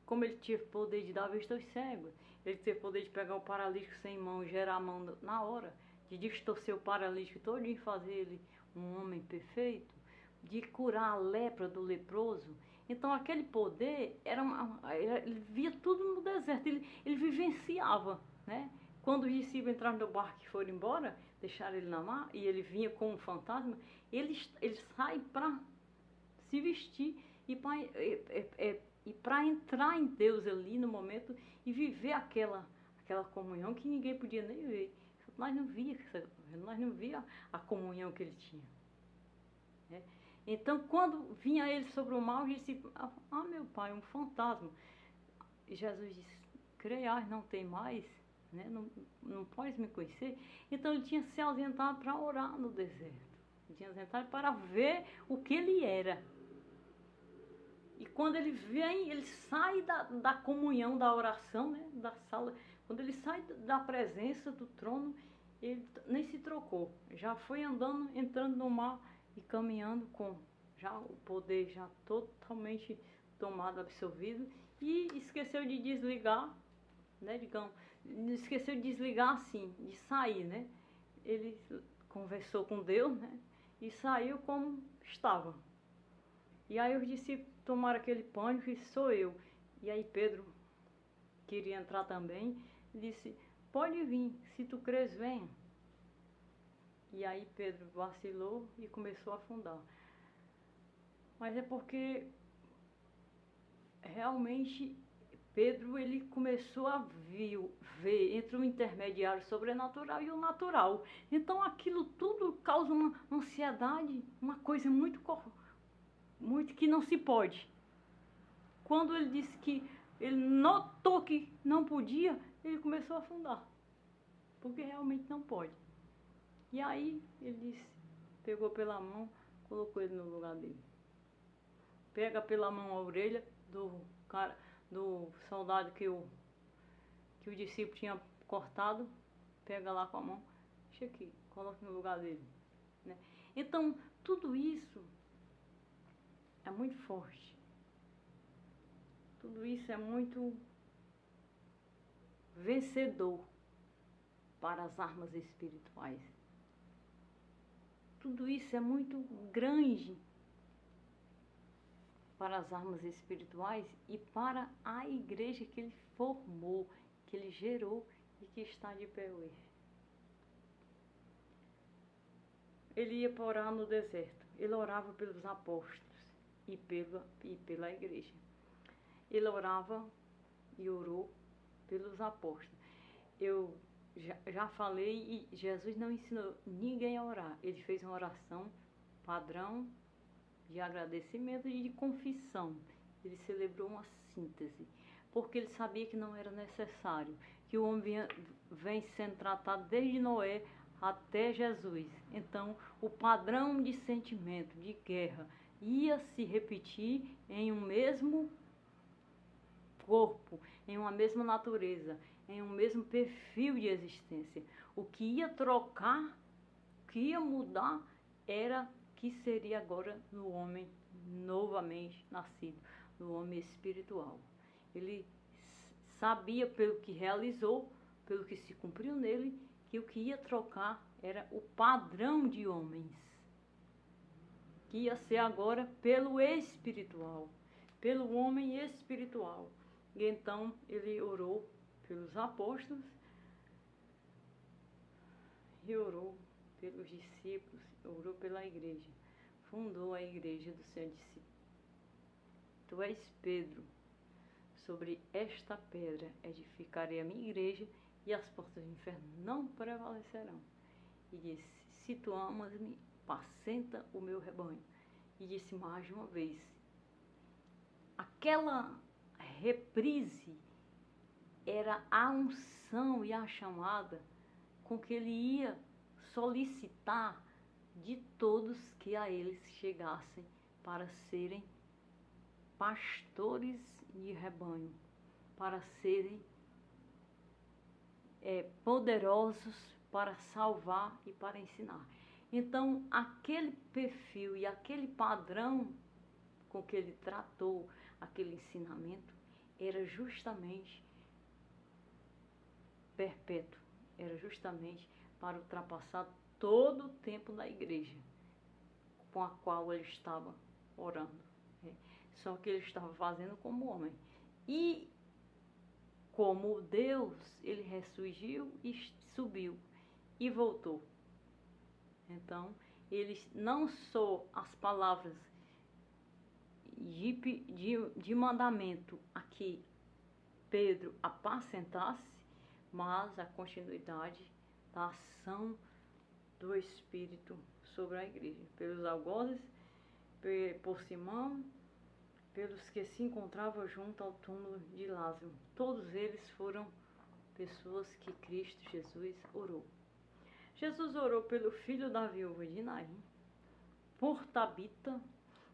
como ele tinha poder de dar vista aos cegos, ele teve poder de pegar o paralítico sem mão e gerar a mão na hora, de distorcer o paralítico todo e fazer ele um homem perfeito, de curar a lepra do leproso. Então aquele poder, ele via tudo no deserto, ele vivenciava, né? Quando os discípulos entraram no barco e foram embora, deixaram ele na mar, e ele vinha como um fantasma, ele sai para se vestir e para entrar em Deus ali no momento e viver aquela comunhão que ninguém podia nem ver. Nós não via a comunhão que ele tinha, né? Então, quando vinha ele sobre o mar, ele disse: ah, meu pai, um fantasma. E Jesus disse: creias, não tem mais, né? Não podes me conhecer. Então, ele tinha se ausentado para orar no deserto. Ele tinha se ausentado para ver o que ele era. E quando ele vem, ele sai da comunhão, da oração, né? Da sala. Quando ele sai da presença do trono, ele nem se trocou. Já foi andando, entrando no mar e caminhando com já o poder já totalmente tomado, absorvido. E esqueceu de desligar, né? Digamos, esqueceu de desligar assim, de sair, né? Ele conversou com Deus, né? E saiu como estava. E aí os discípulos tomaram aquele pânico e sou eu. E aí Pedro queria entrar também, disse: pode vir, se tu crês, venha. E aí Pedro vacilou e começou a afundar. Mas é porque realmente Pedro ele começou a ver entre o intermediário sobrenatural e o natural. Então aquilo tudo causa uma ansiedade, uma coisa muito que não se pode. Quando ele disse que ele notou que não podia, ele começou a afundar, porque realmente não pode. E aí ele disse, pegou pela mão, colocou ele no lugar dele. Pega pela mão a orelha do soldado que o discípulo tinha cortado, pega lá com a mão, deixa aqui, coloca no lugar dele, né? Então, tudo isso é muito forte. Tudo isso é muito vencedor para as armas espirituais. Tudo isso é muito grande para as armas espirituais e para a igreja que ele formou, que ele gerou e que está de pé hoje. Ele ia para orar no deserto. Ele orava pelos apóstolos e pela igreja. Ele orava e orou pelos apóstolos. Eu já falei e Jesus não ensinou ninguém a orar. Ele fez uma oração padrão de agradecimento e de confissão. Ele celebrou uma síntese, porque ele sabia que não era necessário, que o homem vem sendo tratado desde Noé até Jesus. Então, o padrão de sentimento, de guerra, ia se repetir em um mesmo corpo, em uma mesma natureza, em um mesmo perfil de existência. O que ia trocar, o que ia mudar, era que seria agora no homem novamente nascido, no homem espiritual. Ele sabia pelo que realizou, pelo que se cumpriu nele, que o que ia trocar era o padrão de homens, que ia ser agora pelo espiritual, pelo homem espiritual. E então ele orou pelos apóstolos e orou pelos discípulos, orou pela igreja, fundou a igreja do Senhor, disse: Tu és Pedro, sobre esta pedra edificarei a minha igreja e as portas do inferno não prevalecerão. E disse: Se tu amas-me, apacenta o meu rebanho. E disse mais uma vez, aquela reprise era a unção e a chamada com que ele ia solicitar de todos que a eles chegassem para serem pastores de rebanho, para serem poderosos para salvar e para ensinar. Então, aquele perfil e aquele padrão com que ele tratou aquele ensinamento era justamente perpétuo, era justamente para ultrapassar todo o tempo da igreja com a qual ele estava orando. Só que ele estava fazendo como homem. E como Deus, ele ressurgiu e subiu e voltou. Então, eles não só as palavras de mandamento aqui Pedro apacentasse, mas a continuidade da ação do Espírito sobre a igreja, pelos algozes, por Simão, pelos que se encontravam junto ao túmulo de Lázaro. Todos eles foram pessoas que Cristo Jesus orou. Jesus orou pelo filho da viúva de Naim, por Tabita.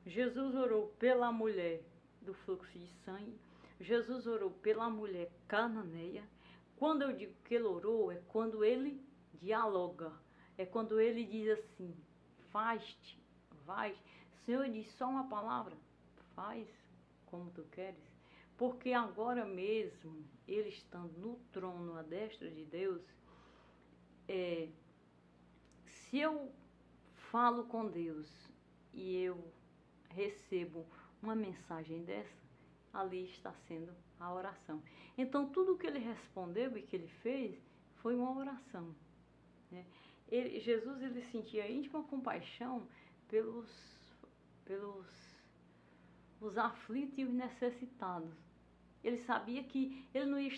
Jesus orou pela mulher do fluxo de sangue. Jesus orou pela mulher cananeia. Quando eu digo que ele orou, é quando ele dialoga. É quando ele diz assim: faz-te, vai. O Senhor diz só uma palavra: faz como tu queres. Porque agora mesmo, ele estando no trono à destra de Deus, se eu falo com Deus e eu recebo uma mensagem dessa, ali está sendo a oração. Então, tudo que ele respondeu e que ele fez foi uma oração, né? Jesus ele sentia íntima compaixão pelos os aflitos e os necessitados. Ele sabia que ele não ia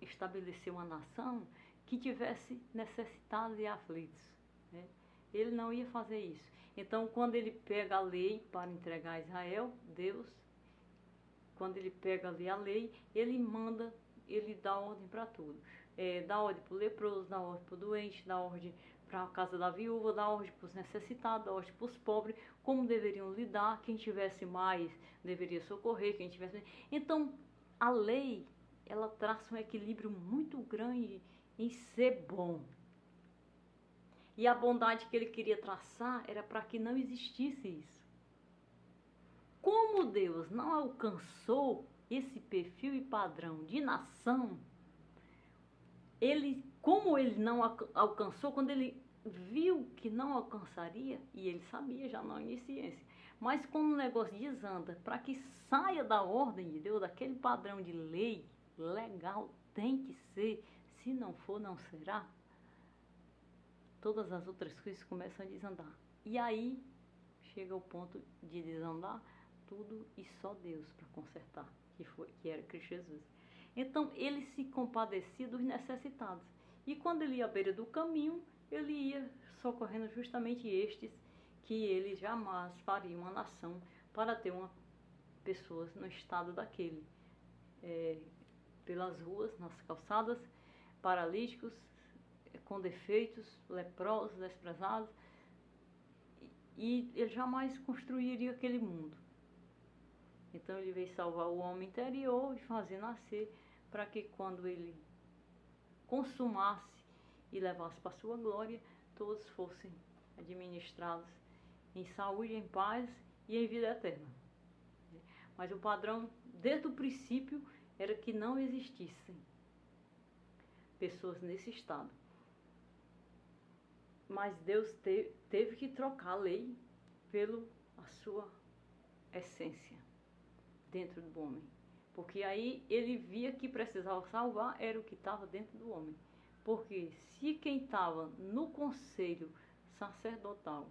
estabelecer uma nação que tivesse necessitados e aflitos, né? Ele não ia fazer isso. Então, quando ele pega a lei para entregar a Israel, Deus, quando ele pega ali a lei, ele manda, ele dá ordem para tudo. Dá ordem para o leproso, dá ordem para o doente, dá ordem para a casa da viúva, dá ordem para os necessitados, dá ordem para os pobres, como deveriam lidar, quem tivesse mais deveria socorrer, quem tivesse... Então, a lei, ela traça um equilíbrio muito grande em ser bom. E a bondade que ele queria traçar era para que não existisse isso. Como Deus não alcançou esse perfil e padrão de nação, como ele não alcançou, quando ele viu que não alcançaria, e ele sabia já na onisciência, mas quando o negócio desanda, para que saia da ordem de Deus, daquele padrão de lei legal, tem que ser, se não for, não será, todas as outras coisas começam a desandar. E aí chega o ponto de desandar tudo e só Deus para consertar, que era Cristo Jesus. Então ele se compadecia dos necessitados. E quando ele ia à beira do caminho, ele ia socorrendo justamente estes que ele jamais faria uma nação para ter pessoas no estado daquele. Pelas ruas, nas calçadas, paralíticos, com defeitos, leprosos, desprezados. E ele jamais construiria aquele mundo. Então ele veio salvar o homem interior e fazer nascer para que quando ele consumasse e levasse para a sua glória, todos fossem administrados em saúde, em paz e em vida eterna. Mas o padrão, desde o princípio, era que não existissem pessoas nesse estado. Mas Deus teve que trocar a lei pela sua essência dentro do homem. Porque aí ele via que precisava salvar era o que estava dentro do homem. Porque se quem estava no conselho sacerdotal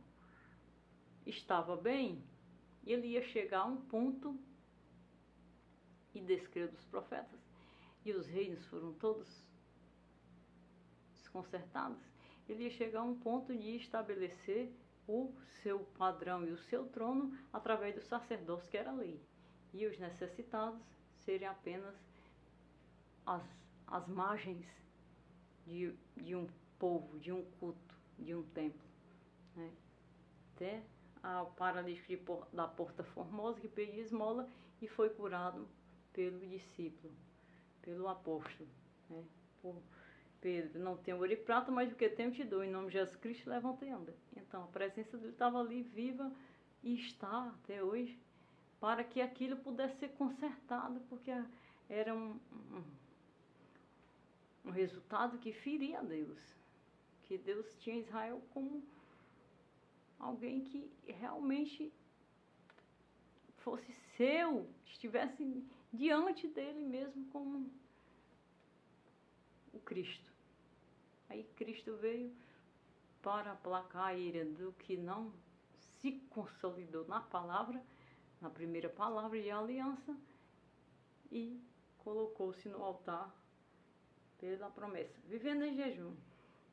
estava bem, ele ia chegar a um ponto, e descreveu dos profetas, e os reinos foram todos desconcertados, ele ia chegar a um ponto de estabelecer o seu padrão e o seu trono através do sacerdócio, que era a lei. E os necessitados serem apenas as margens de um povo, de um culto, de um templo, né? Até o paralítico da Porta Formosa que pediu esmola e foi curado pelo discípulo, pelo apóstolo, né? Por Pedro, não tenho ouro e prata, mas o que tenho te dou, em nome de Jesus Cristo, levanta e anda. Então a presença dele estava ali viva e está até hoje, para que aquilo pudesse ser consertado, porque era um resultado que feria a Deus, que Deus tinha Israel como alguém que realmente fosse seu, estivesse diante dele mesmo como o Cristo. Aí Cristo veio para aplacar a ira do que não se consolidou na palavra, na primeira palavra de aliança, e colocou-se no altar pela promessa, vivendo em jejum.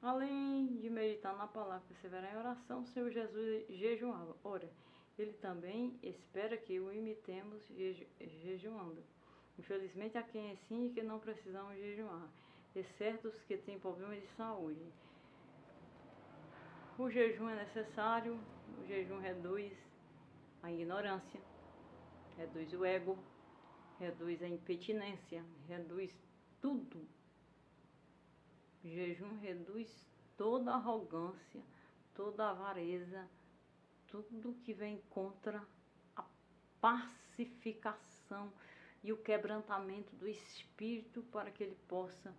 Além de meditar na palavra, perseverar em oração, o Senhor Jesus jejuava. Ora, ele também espera que o imitemos jejuando. Infelizmente, há quem ensine que não precisamos jejuar, exceto os que têm problemas de saúde. O jejum é necessário, o jejum reduz a ignorância, reduz o ego, reduz a impetinência, reduz tudo. O jejum reduz toda a arrogância, toda a avareza, tudo que vem contra a pacificação e o quebrantamento do espírito para que ele possa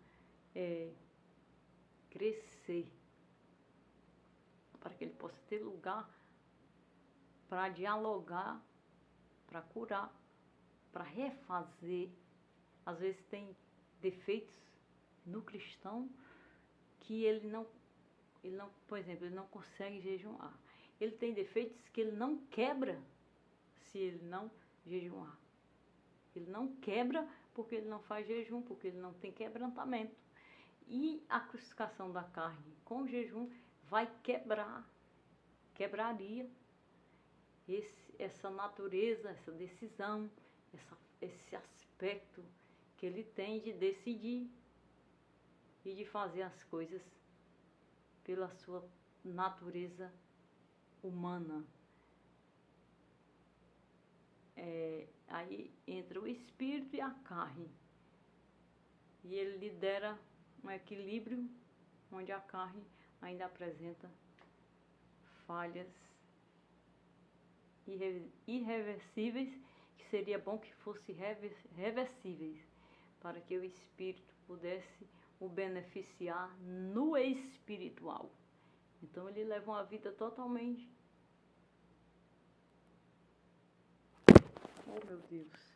crescer, para que ele possa ter lugar para dialogar, para curar, para refazer. Às vezes tem defeitos no cristão que ele não, por exemplo, ele não consegue jejuar. Ele tem defeitos que ele não quebra se ele não jejuar. Ele não quebra porque ele não faz jejum, porque ele não tem quebrantamento. E a crucificação da carne com o jejum vai quebraria essa natureza, essa decisão, esse aspecto que ele tem de decidir e de fazer as coisas pela sua natureza humana. Aí entra o espírito e a carne. E ele lidera um equilíbrio onde a carne ainda apresenta falhas irreversíveis, que seria bom que fossem reversíveis, para que o espírito pudesse o beneficiar no espiritual. Então ele leva uma vida totalmente... Oh, meu Deus!